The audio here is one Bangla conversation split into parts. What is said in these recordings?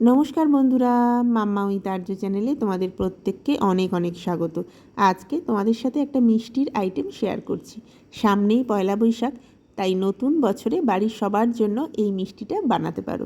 নমস্কার বন্ধুরা, মাম্মা উইথ আর্য চ্যানেলে তোমাদের প্রত্যেককে অনেক অনেক স্বাগত। আজকে তোমাদের সাথে একটা মিষ্টির আইটেম শেয়ার করছি। সামনেই পয়লা বৈশাখ, তাই নতুন বছরে বাড়ির সবার জন্য এই মিষ্টিটা বানাতে পারো।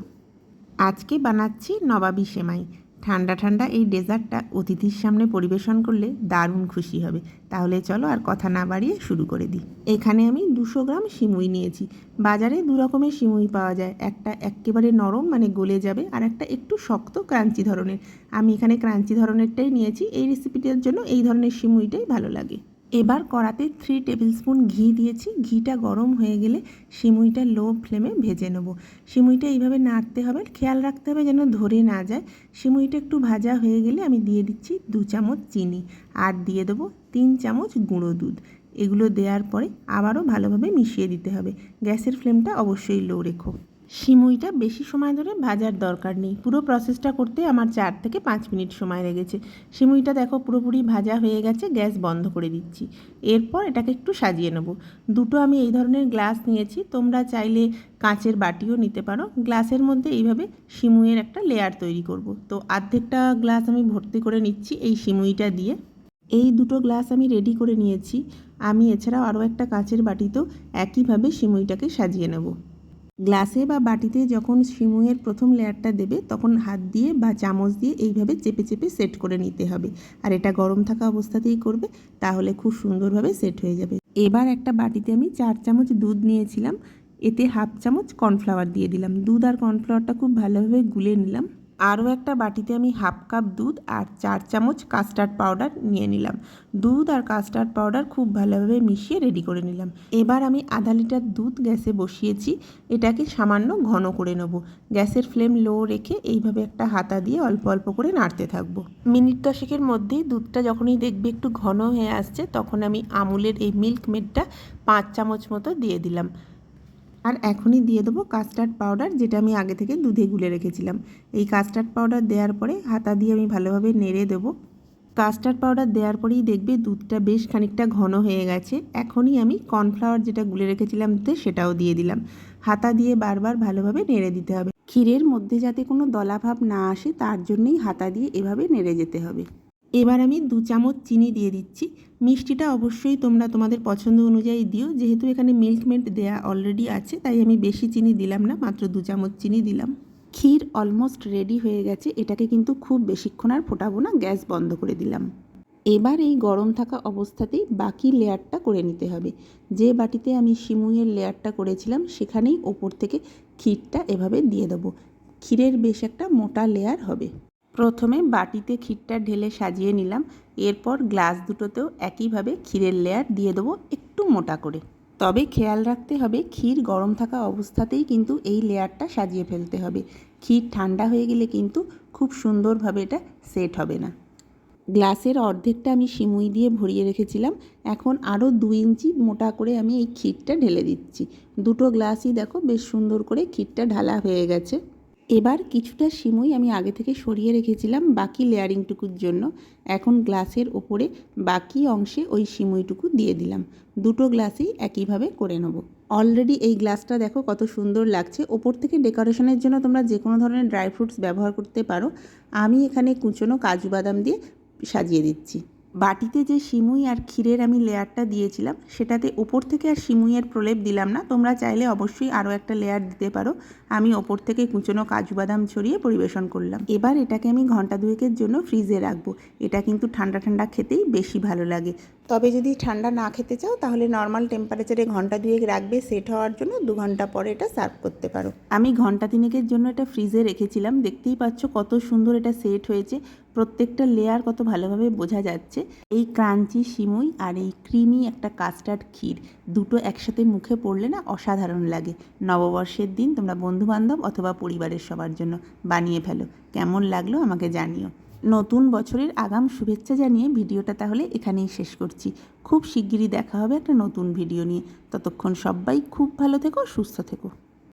আজকে বানাচ্ছি নবাবী সেমাই। ঠান্ডা ঠান্ডা এই ডেজার্টটা অতিথির সামনে পরিবেশন করলে দারুণ খুশি হবে। তাহলে চলো আর কথা না বাড়িয়ে শুরু করে দিই। এখানে আমি 200 গ্রাম সিমুই নিয়েছি। বাজারে দু রকমের সিমুই পাওয়া যায়, একটা একেবারে নরম মানে গলে যাবে, আর একটা একটু শক্ত ক্রাঞ্চি ধরনের। আমি এখানে ক্রাঞ্চি ধরনেরটাই নিয়েছি। এই রেসিপিটার জন্য এই ধরনের সিমুইটাই ভালো লাগে। এবার কড়াতে 3 টেবিল স্পুন ঘি দিয়েছি। ঘিটা গরম হয়ে গেলে সিমুইটা লো ফ্লেমে ভেজে নেব। সিমুইটা এইভাবে নাড়তে হবে, খেয়াল রাখতে হবে যেন ধরে না যায়। সিমুইটা একটু ভাজা হয়ে গেলে আমি দিয়ে দিচ্ছি 2 চামচ চিনি, আর দিয়ে দেবো 3 চামচ গুঁড়ো দুধ। এগুলো দেওয়ার পরে আবারও ভালোভাবে মিশিয়ে দিতে হবে। গ্যাসের ফ্লেমটা অবশ্যই লো রেখো। সিমুইটা বেশি সময় ধরে ভাজার দরকার নেই। পুরো প্রসেসটা করতে আমার 4 থেকে 5 মিনিট সময় লেগেছে। সিমুইটা দেখো পুরোপুরি ভাজা হয়ে গেছে। গ্যাস বন্ধ করে দিচ্ছি। এরপর এটাকে একটু সাজিয়ে নেব। দুটো আমি এই ধরনের গ্লাস নিয়েছি, তোমরা চাইলে কাঁচের বাটিও নিতে পারো। গ্লাসের মধ্যে এইভাবে সিমুইয়ের একটা লেয়ার তৈরি করব। তো অর্ধেকটা গ্লাস আমি ভর্তি করে নিচ্ছি এই সিমুইটা দিয়ে। এই দুটো গ্লাস আমি রেডি করে নিয়েছি। আমি এছাড়াও আরও একটা কাঁচের বাটিতেও একইভাবে সিমুইটাকে সাজিয়ে নেব। গ্লাসে বা বাটিতে যখন সিমুইয়ের প্রথম লেয়ারটা দেবে তখন হাত দিয়ে বা চামচ দিয়ে এইভাবে চেপে চেপে সেট করে নিতে হবে। আর এটা গরম থাকা অবস্থাতেই করবে, তাহলে খুব সুন্দরভাবে সেট হয়ে যাবে। এবার একটা বাটিতে আমি 4 চামচ দুধ নিয়েছিলাম, এতে হাফ চামচ কর্নফ্লাওয়ার দিয়ে দিলাম। দুধ আর কর্নফ্লাওয়ারটা খুব ভালোভাবে গুলে নিলাম। আরও একটা বাটিতে আমি হাফ কাপ দুধ আর 4 চামচ কাস্টার্ড পাউডার নিয়ে নিলাম। দুধ আর কাস্টার্ড পাউডার খুব ভালোভাবে মিশিয়ে রেডি করে নিলাম। এবার আমি আধা লিটার দুধ গ্যাসে বসিয়েছি। এটাকে সামান্য ঘন করে নেব। গ্যাসের ফ্লেম লো রেখে এইভাবে একটা হাতা দিয়ে অল্প অল্প করে নাড়তে থাকবো। মিনিট 10 মধ্যেই দুধটা যখনই দেখবে একটু ঘন হয়ে আসছে, তখন আমি আমুলের এই মিল্ক মেডটা 5 চামচ মতো দিয়ে দিলাম। আর এখনই দিয়ে দেবো কাস্টার্ড পাউডার, যেটা আমি আগে থেকে দুধে গুলে রেখেছিলাম। এই কাস্টার্ড পাউডার দেওয়ার পরে হাতা দিয়ে আমি ভালোভাবে নেড়ে দেবো। কাস্টার্ড পাউডার দেওয়ার পরেই দেখবে দুধটা বেশ খানিকটা ঘন হয়ে গেছে। এখনই আমি কর্নফ্লাওয়ার যেটা গুলে রেখেছিলাম দুধে, সেটাও দিয়ে দিলাম। হাতা দিয়ে বারবার ভালোভাবে নেড়ে দিতে হবে। ক্ষীরের মধ্যে যাতে কোনো দলাভাব না আসে, তার জন্যই হাতা দিয়ে এভাবে নেড়ে যেতে হবে। এবার আমি 2 চামচ চিনি দিয়ে দিচ্ছি। মিষ্টিটা অবশ্যই তোমরা তোমাদের পছন্দ অনুযায়ী দিও। যেহেতু এখানে মিল্ক মেড দেয়া অলরেডি আছে, তাই আমি বেশি চিনি দিলাম না, মাত্র 2 চামচ চিনি দিলাম। ক্ষীর অলমোস্ট রেডি হয়ে গেছে। এটাকে কিন্তু খুব বেশিক্ষণ আর ফোটাবো না, গ্যাস বন্ধ করে দিলাম। এবার এই গরম থাকা অবস্থাতেই বাকি লেয়ারটা করে নিতে হবে। যে বাটিতে আমি সিমুইয়ের লেয়ারটা করেছিলাম, সেখানেই ওপর থেকে ক্ষীরটা এভাবে দিয়ে দেবো। ক্ষীরের বেশ একটা মোটা লেয়ার হবে। প্রথমে বাটিতে ক্ষীরটা ঢেলে সাজিয়ে নিলাম। এরপর গ্লাস দুটোতেও একইভাবে ক্ষীরের লেয়ার দিয়ে দেবো, একটু মোটা করে। তবে খেয়াল রাখতে হবে ক্ষীর গরম থাকা অবস্থাতেই কিন্তু এই লেয়ারটা সাজিয়ে ফেলতে হবে। ক্ষীর ঠান্ডা হয়ে গেলে কিন্তু খুব সুন্দরভাবে এটা সেট হবে না। গ্লাসের অর্ধেকটা আমি সিমুই দিয়ে ভরিয়ে রেখেছিলাম। এখন আরও 2 ইঞ্চি মোটা করে আমি এই ক্ষীরটা ঢেলে দিচ্ছি। দুটো গ্লাসই দেখো বেশ সুন্দর করে ক্ষীরটা ঢালা হয়ে গেছে। এবার কিছুটা সিমুই আমি আগে থেকে সরিয়ে রেখেছিলাম বাকি লেয়ারিংটুকুর জন্য। এখন গ্লাসের ওপরে বাকি অংশে ওই সিমুইটুকু দিয়ে দিলাম। দুটো গ্লাসেই একইভাবে করে নেব। অলরেডি এই গ্লাসটা দেখো কত সুন্দর লাগছে। ওপর থেকে ডেকোরেশনের জন্য তোমরা যে কোনো ধরনের ড্রাই ফ্রুটস ব্যবহার করতে পারো। আমি এখানে কুচনো কাজু বাদাম দিয়ে সাজিয়ে দিচ্ছি। বাটিতে যে সিমুই আর ক্ষীরের আমি লেয়ারটা দিয়েছিলাম, সেটাতে ওপর থেকে আর সিমুইয়ের প্রলেপ দিলাম না। তোমরা চাইলে অবশ্যই আরও একটা লেয়ার দিতে পারো। আমি ওপর থেকে কুচনো কাজু বাদাম ছড়িয়ে পরিবেশন করলাম। এবার এটাকে আমি ঘন্টা 2 জন্য ফ্রিজে রাখবো। এটা কিন্তু ঠান্ডা ঠান্ডা খেতেই বেশি ভালো লাগে। তবে যদি ঠান্ডা না খেতে চাও, তাহলে নর্মাল টেম্পারেচারে ঘন্টা 2 রাখবে সেট হওয়ার জন্য। 2 ঘন্টা পরে এটা সার্ভ করতে পারো। আমি ঘন্টা 3 জন্য এটা ফ্রিজে রেখেছিলাম। দেখতেই পাচ্ছ কত সুন্দর এটা সেট হয়েছে। প্রত্যেকটা লেয়ার কত ভালোভাবে বোঝা যাচ্ছে। এই ক্রাঞ্চি সিমুই আর এই ক্রিমি একটা কাস্টার্ড ক্ষীর, দুটো একসাথে মুখে পড়লে না অসাধারণ লাগে। নববর্ষের দিন তোমরা বন্ধুবান্ধব অথবা পরিবারের সবার জন্য বানিয়ে ফেলো। কেমন লাগলো আমাকে জানিও। নতুন বছরের আগাম শুভেচ্ছা জানিয়ে ভিডিওটা তাহলে এখানেই শেষ করছি। খুব শিগগিরই দেখা হবে একটা নতুন ভিডিও নিয়ে। ততক্ষণ সবাই খুব ভালো থেকো, সুস্থ থেকো।